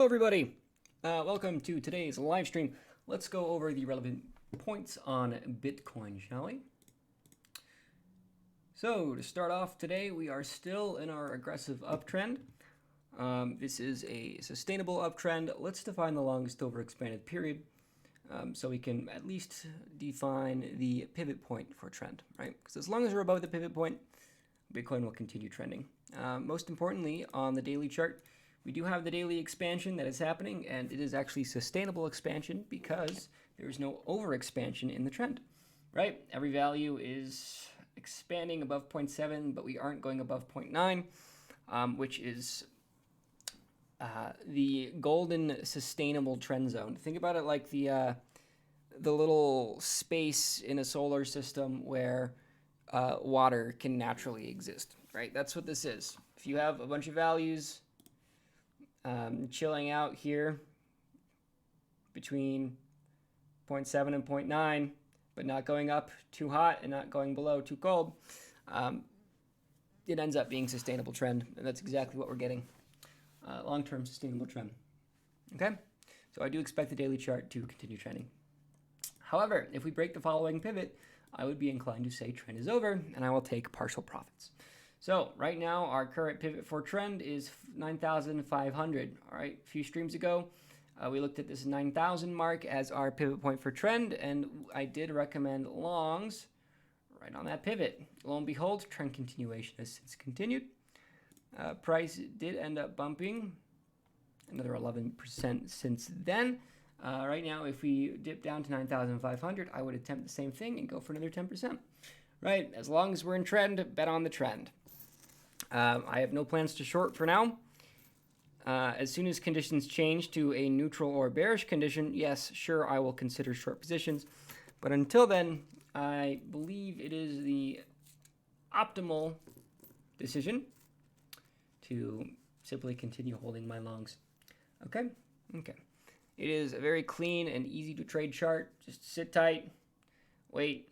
Hello everybody, welcome to today's live stream. Let's go over the relevant points on Bitcoin, shall we? So to start off today, we are still in our aggressive uptrend. This is a sustainable uptrend. Let's define the longest overexpanded period so we can at least define the pivot point for trend, right? Because as long as we're above the pivot point, Bitcoin will continue trending. Most importantly, on the daily chart, we do have the daily expansion that is happening, and it is actually sustainable expansion because there is no overexpansion in the trend, right? Every value is expanding above 0.7, but we aren't going above 0.9, which is the golden sustainable trend zone. Think about it like the little space in a solar system where water can naturally exist, right? That's what this is. If you have a bunch of values chilling out here between 0.7 and 0.9, but not going up too hot and not going below too cold, it ends up being sustainable trend, and that's exactly what we're getting. Long-term sustainable trend. Okay, so I do expect the daily chart to continue trending. However, if we break the following pivot, I would be inclined to say trend is over, and I will take partial profits. So right now, our current pivot for trend is 9,500. All right, a few streams ago, we looked at this 9,000 mark as our pivot point for trend, and I did recommend longs right on that pivot. Lo and behold, trend continuation has since continued. Price did end up bumping another 11% since then. Right now, if we dip down to 9,500, I would attempt the same thing and go for another 10%. Right, as long as we're in trend, bet on the trend. I have no plans to short for now. As soon as conditions change to a neutral or bearish condition, yes, sure, I will consider short positions. But until then, I believe it is the optimal decision to simply continue holding my longs. Okay? Okay. It is a very clean and easy to trade chart. Just sit tight, wait,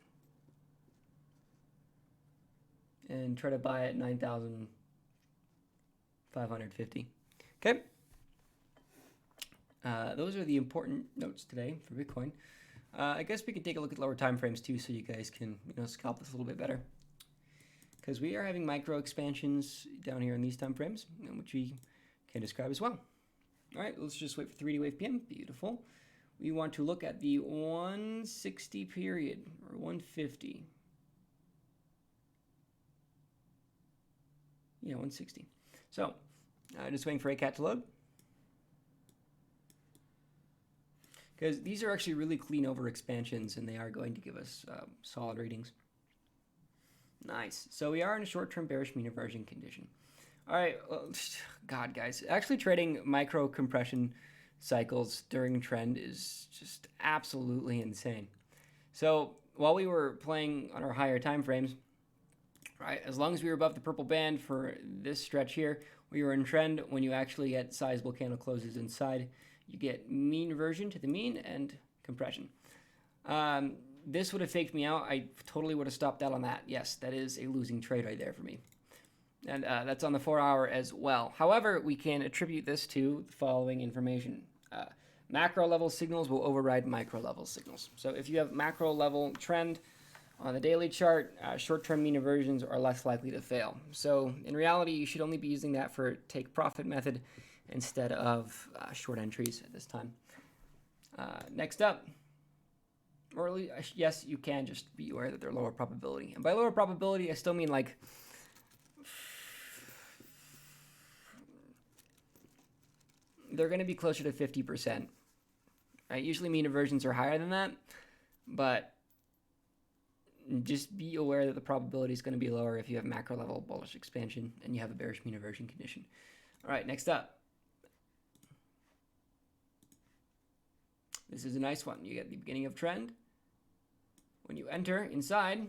and try to buy at 9,550. Okay. Those are the important notes today for Bitcoin. I guess we can take a look at lower time frames too, so you guys can scalp this a little bit better. Because we are having micro expansions down here in these time frames, which we can describe as well. All right, let's just wait for 3D wave PM. Beautiful. We want to look at the 160 period or 150. Yeah, 160. So, just waiting for ACAT to load. Because these are actually really clean over expansions, and they are going to give us solid readings. Nice. So we are in a short-term bearish mean reversion condition. All right, God, guys, actually trading micro compression cycles during trend is just absolutely insane. So while we were playing on our higher time frames, right, as long as we were above the purple band for this stretch here, we were in trend. When you actually get sizable candle closes inside, you get mean reversion to the mean and compression. This would have faked me out. I totally would have stopped out on that. Yes, that is a losing trade right there for me. And that's on the 4-hour as well. However, we can attribute this to the following information. Macro level signals will override micro level signals. So if you have macro level trend on the daily chart, short-term mean reversions are less likely to fail. So in reality, you should only be using that for take profit method instead of short entries at this time. Next up, or yes, you can just be aware that they're lower probability. And by lower probability, I still mean like they're going to be closer to 50%. Right? Usually mean reversions are higher than that, but just be aware that the probability is going to be lower if you have macro level bullish expansion and you have a bearish mean reversion condition. All right, next up. This is a nice one. You get the beginning of trend. When you enter inside,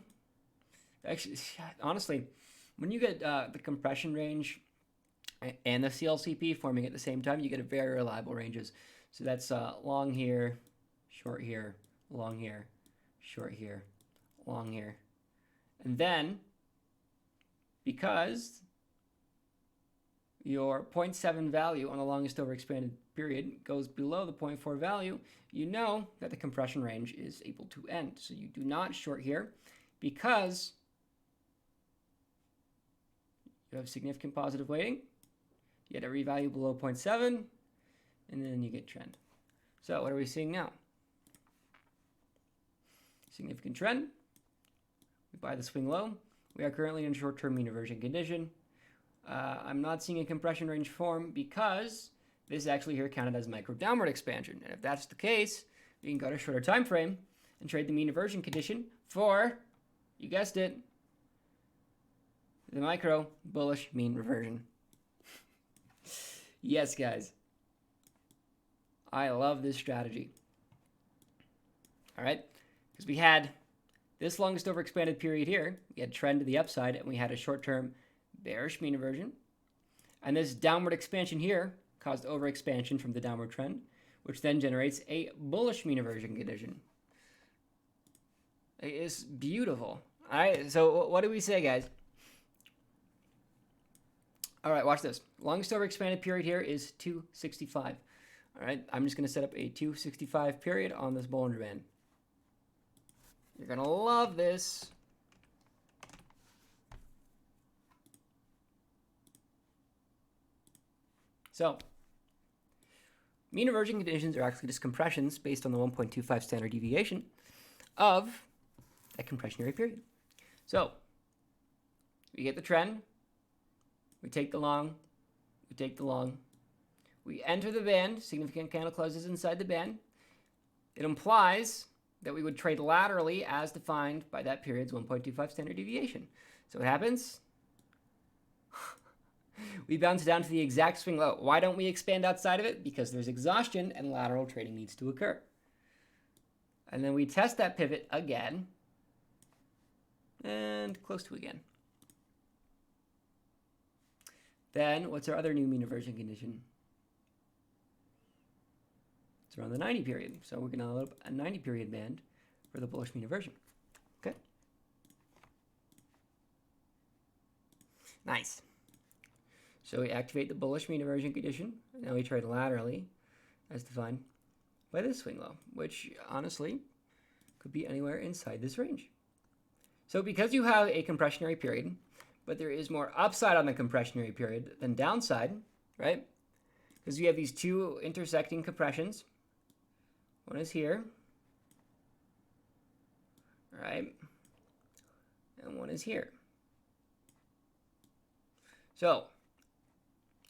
actually, honestly, when you get the compression range and the CLCP forming at the same time, you get a very reliable ranges. So that's long here, short here, long here, short here, long here. And then, because your 0.7 value on the longest overexpanded period goes below the 0.4 value, you know that the compression range is able to end. So you do not short here because you have significant positive weighting. You get every value below 0.7, and then you get trend. So what are we seeing now? Significant trend. We buy the swing low. We are currently in short-term mean reversion condition. I'm not seeing a compression range form because this is actually here counted as micro downward expansion. And if that's the case, we can go to a shorter time frame and trade the mean reversion condition for, you guessed it, the micro bullish mean reversion. Yes, guys. I love this strategy. All right, because we had this longest overexpanded period here. We had trend to the upside, and we had a short-term bearish mean reversion. And this downward expansion here caused overexpansion from the downward trend, which then generates a bullish mean reversion condition. It's beautiful. All right, so what do we say, guys? All right, watch this. Longest overexpanded period here is 265. All right, I'm just going to set up a 265 period on this Bollinger Band. You're going to love this. So, mean reversion conditions are actually just compressions based on the 1.25 standard deviation of that compressionary period. So, we get the trend, we take the long, we take the long, we enter the band, significant candle closes inside the band. It implies that we would trade laterally as defined by that period's 1.25 standard deviation. So what happens? We bounce down to the exact swing low. Why don't we expand outside of it? Because there's exhaustion and lateral trading needs to occur. And then we test that pivot again and close to again. Then what's our other new mean reversion condition? It's around the 90 period. So we're going to load up a 90 period band for the bullish mean reversion. Okay. Nice. So we activate the bullish mean reversion condition. And now we trade laterally as defined by this swing low, which honestly could be anywhere inside this range. So because you have a compressionary period, but there is more upside on the compressionary period than downside, right? Because you have these two intersecting compressions. One is here, right? And one is here. So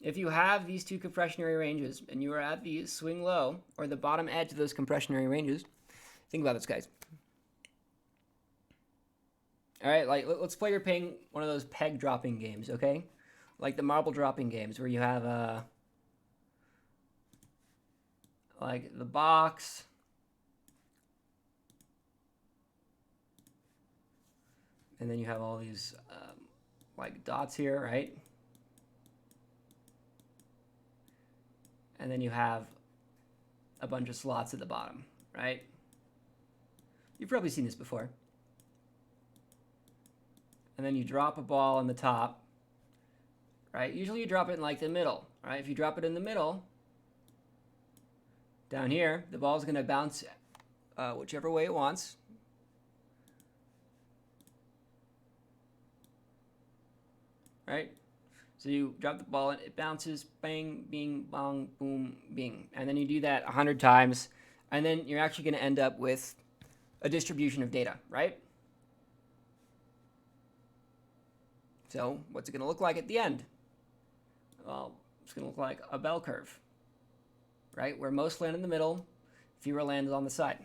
if you have these two compressionary ranges and you are at the swing low or the bottom edge of those compressionary ranges, think about this, guys. All right, like let's play you're playing one of those peg dropping games, okay? Like the marble dropping games where you have like the box, and then you have all these like dots here, right? And then you have a bunch of slots at the bottom, right? You've probably seen this before. And then you drop a ball on the top, right? Usually you drop it in like the middle, right? If you drop it in the middle, down here, the ball is going to bounce whichever way it wants. Right? So you drop the ball and it bounces, bang, bing, bong, boom, bing. And then you do that 100 times, and then you're actually going to end up with a distribution of data, right? So what's it going to look like at the end? Well, it's going to look like a bell curve, right? Where most land in the middle, fewer land on the side.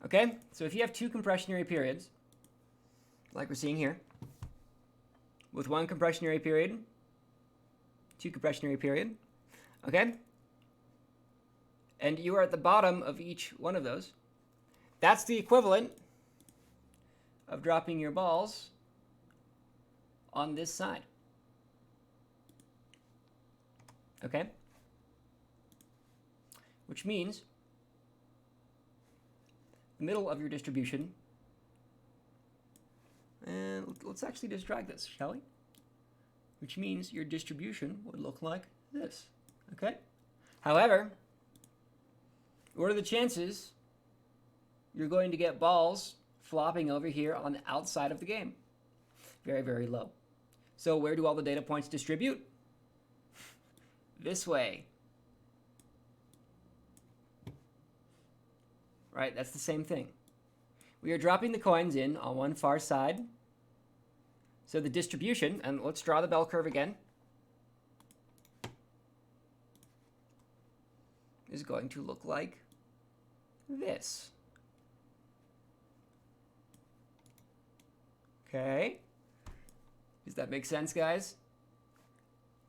Okay? So if you have two compressionary periods, like we're seeing here, with one compressionary period, two compressionary period, okay? And you are at the bottom of each one of those. That's the equivalent of dropping your balls on this side. Okay? Which means the middle of your distribution, and let's actually just drag this, shall we? which means your distribution would look like this, okay? However, what are the chances you're going to get balls flopping over here on the outside of the game? Very, very low. So where do all the data points distribute? This way. Right, that's the same thing. We are dropping the coins in on one far side. So the distribution, and let's draw the bell curve again, is going to look like this. Okay. Does that make sense, guys?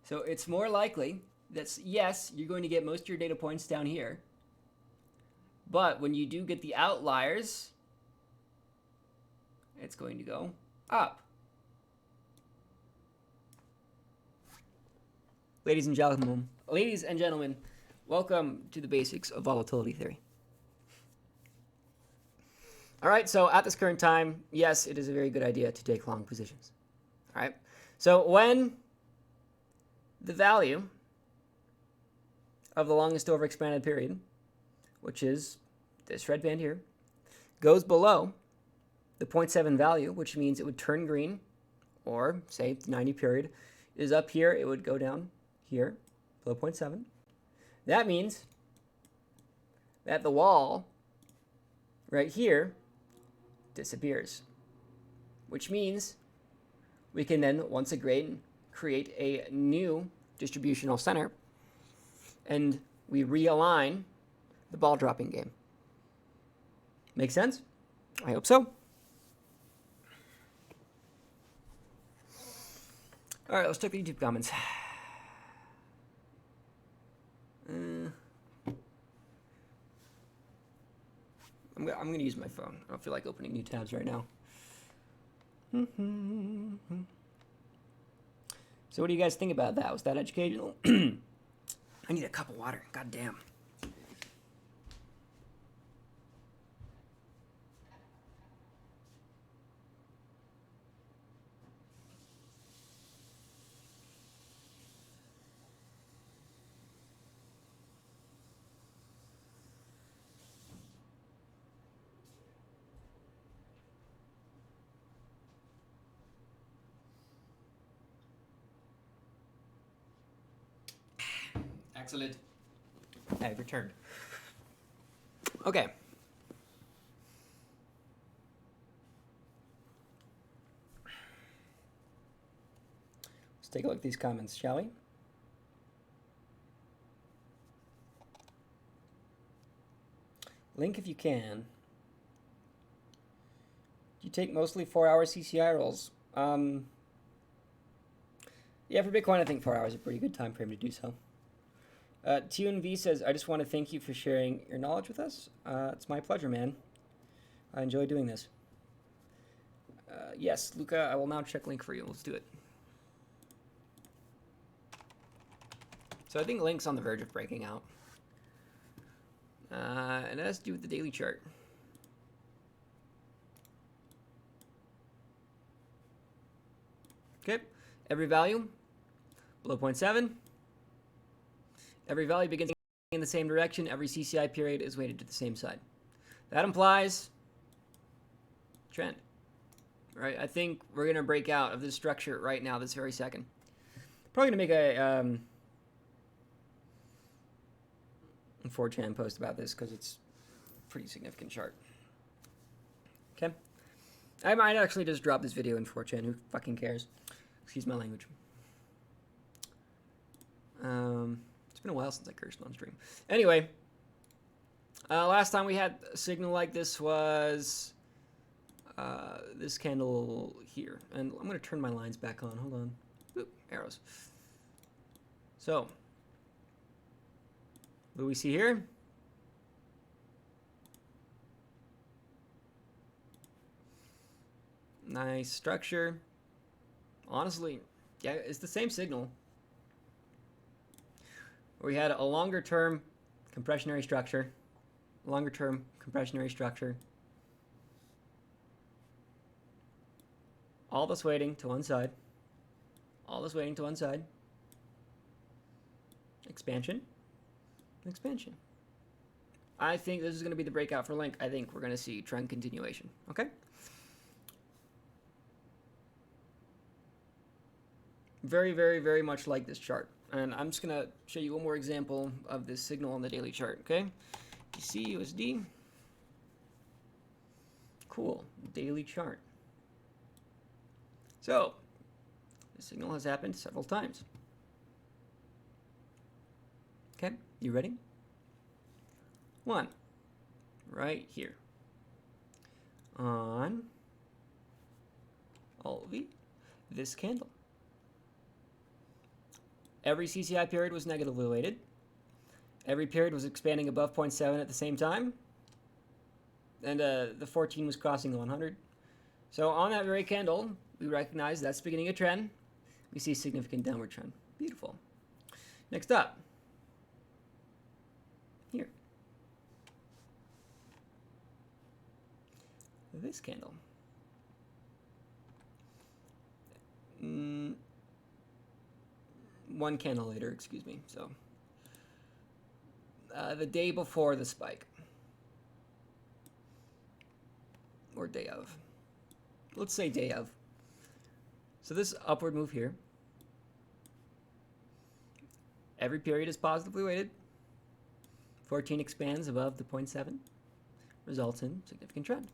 So it's more likely that, yes, you're going to get most of your data points down here. But when you do get the outliers, it's going to go up. Ladies and gentlemen, welcome to the basics of volatility theory. All right, so at this current time, yes, it is a very good idea to take long positions. All right, so when the value of the longest overexpanded period, which is this red band here, goes below the 0.7 value, which means it would turn green, or say the 90 period is up here, it would go down here, below 0.7. That means that the wall right here disappears, which means we can then once again create a new distributional center, and we realign the ball dropping game. Make sense? I hope so. All right, let's check the YouTube comments. I'm going to use my phone. I don't feel like opening new tabs right now. So what do you guys think about that? Was that educational? I need a cup of water. God damn. Excellent. I've returned. Okay. Let's take a look at these comments, shall we? Link if you can. Do you take mostly 4-hour CCI rolls? Yeah, for Bitcoin, I think 4 hours is a pretty good time frame to do so. TUNV says, I just want to thank you for sharing your knowledge with us. It's my pleasure, man. I enjoy doing this. Yes, Luca, I will now check link for you. Let's do it. So I think link's on the verge of breaking out. And it has to do with the daily chart. Okay, every value below 0.7. Every value begins in the same direction. Every CCI period is weighted to the same side. That implies trend. Right? I think we're going to break out of this structure right now, this very second. Probably going to make a 4chan post about this because it's a pretty significant chart. Okay? I might actually just drop this video in 4chan. Who fucking cares? Excuse my language. It's been a while since I cursed on stream. Anyway, last time we had a signal like this was this candle here. And I'm going to turn my lines back on. Hold on. Oop, arrows. So, what do we see here? Nice structure. Honestly, yeah, it's the same signal. We had a longer term compressionary structure, longer term compressionary structure. All this weighting to one side. all this weighting to one side. Expansion. Expansion. I think this is going to be the breakout for Link. I think we're going to see trend continuation. Okay? Very, very, very much like this chart. And I'm just going to show you one more example of this signal on the daily chart. Okay? DC, USD. Cool. Daily chart. So, the signal has happened several times. Okay, you ready? One, right here. On all of this candle. Every CCI period was negatively weighted. Every period was expanding above 0.7 at the same time. And the 14 was crossing the 100. So on that very candle, we recognize that's beginning a trend. We see significant downward trend. Beautiful. Next up. Here. This candle. One candle later, excuse me. So the day before the spike. Or day of. Let's say day of. So this upward move here. Every period is positively weighted. 14 expands above the 0.7. Results in significant trend.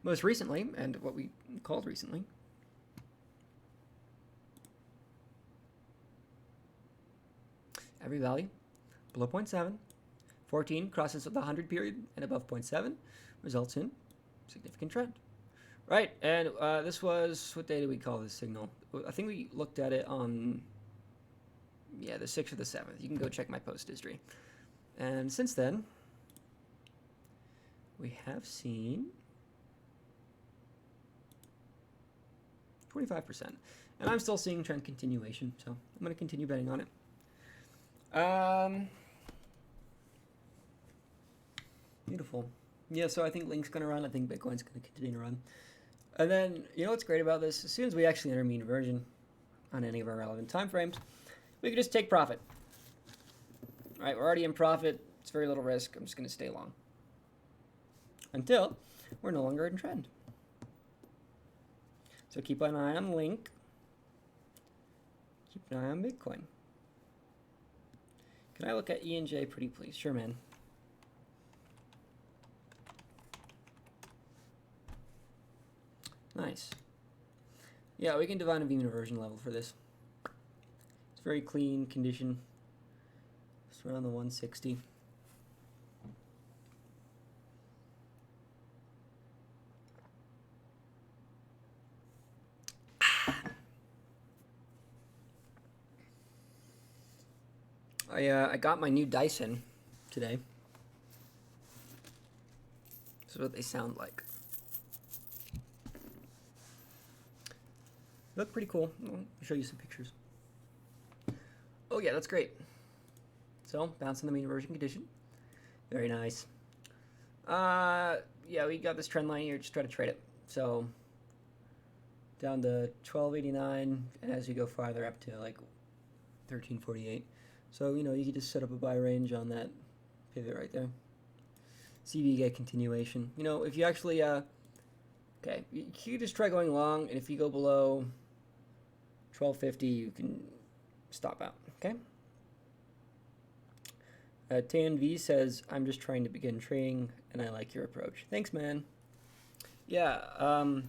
Most recently, and what we called recently, every value below 0.7. 14 crosses the 100 period and above 0.7 results in significant trend. Right, and this was, what day did we call this signal? I think we looked at it on, yeah, the 6th or the 7th. You can go check my post history. And since then, we have seen 25%. And I'm still seeing trend continuation, so I'm going to continue betting on it. Beautiful. Yeah, so I think Link's going to run. I think Bitcoin's going to continue to run. And then, you know what's great about this? As soon as we actually enter mean reversion on any of our relevant time frames, we can just take profit. All right, we're already in profit. It's very little risk. I'm just going to stay long until we're no longer in trend. So keep an eye on Link. Keep an eye on Bitcoin. Can I look at ENJ pretty please? Sure, man. Nice. Yeah, we can define a mean reversion level for this. It's very clean condition. It's around the 160. I got my new Dyson today. This is what they sound like. Look pretty cool. I'll show you some pictures. Oh yeah, that's great. So, bouncing the mean reversion condition. Very nice. Yeah, we got this trend line here. Just try to trade it. So, down to 12.89, and as you go farther up to like 13.48. So, you know, you can just set up a buy range on that pivot right there. See if you get continuation. You know, if you actually, okay, you just try going long, and if you go below 12.50, you can stop out, okay? TNV says, I'm just trying to begin trading, and I like your approach. Thanks, man. Yeah, I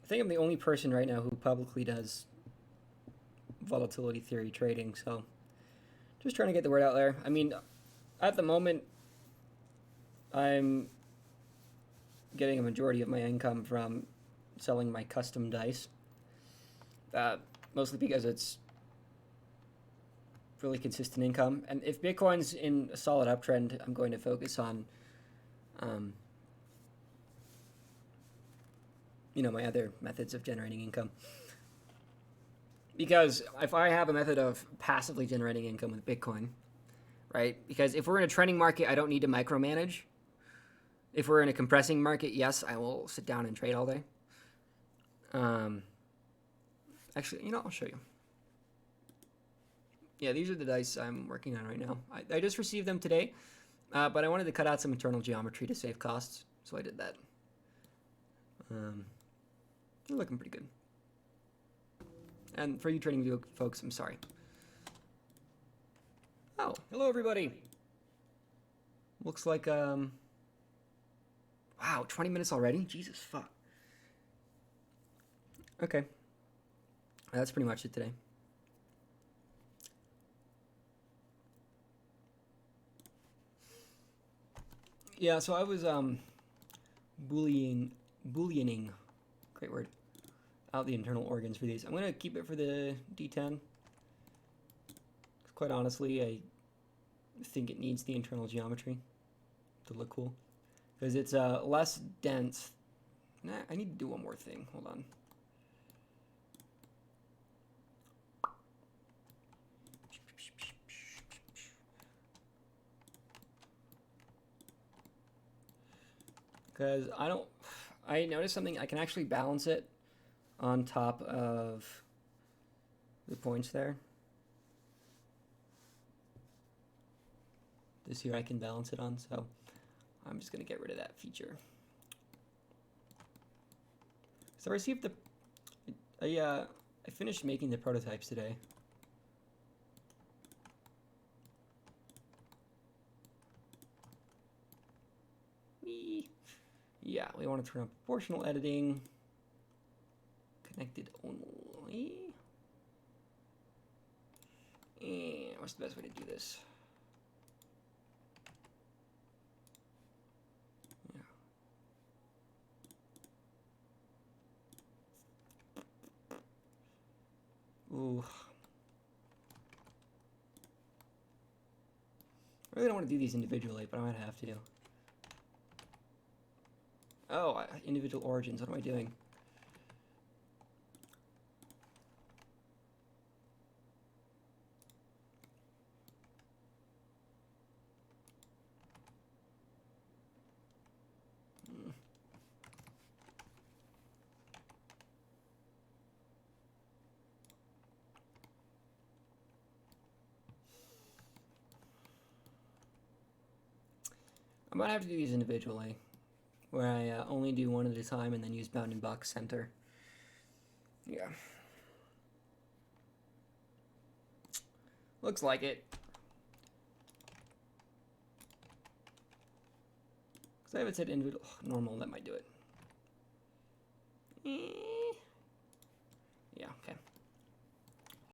think I'm the only person right now who publicly does volatility theory trading, so just trying to get the word out there. I mean, at the moment, I'm getting a majority of my income from selling my custom dice, mostly because it's really consistent income. And if Bitcoin's in a solid uptrend, I'm going to focus on, you know, my other methods of generating income. Because if I have a method of passively generating income with Bitcoin, right? Because if we're in a trending market, I don't need to micromanage. If we're in a compressing market, yes, I will sit down and trade all day. Actually, I'll show you. Yeah, these are the dice I'm working on right now. I just received them today, but I wanted to cut out some internal geometry to save costs, so I did that. They're looking pretty good. And for you trading view folks, I'm sorry. Oh, hello everybody. Looks like, wow, 20 minutes already? Jesus, fuck. Okay. That's pretty much it today. Yeah, so I was, bullioning, great word, out the internal organs for these. I'm going to keep it for the D10. Quite honestly, I think it needs the internal geometry to look cool. Because it's less dense. Nah, I need to do one more thing. Hold on. Because I noticed something. I can actually balance it on top of the points there. This here I can balance it on, so I'm just going to get rid of that feature. So I received I finished making the prototypes today. Yeah, we want to turn on proportional editing. Connected only. And what's the best way to do this? Ooh. I really don't want to do these individually, but I might have to. Oh, individual origins. What am I doing? I might have to do these individually, where I only do one at a time and then use bounding box center. Yeah. Looks like it. Because I haven't said individual. Oh, normal, that might do it. Yeah, okay.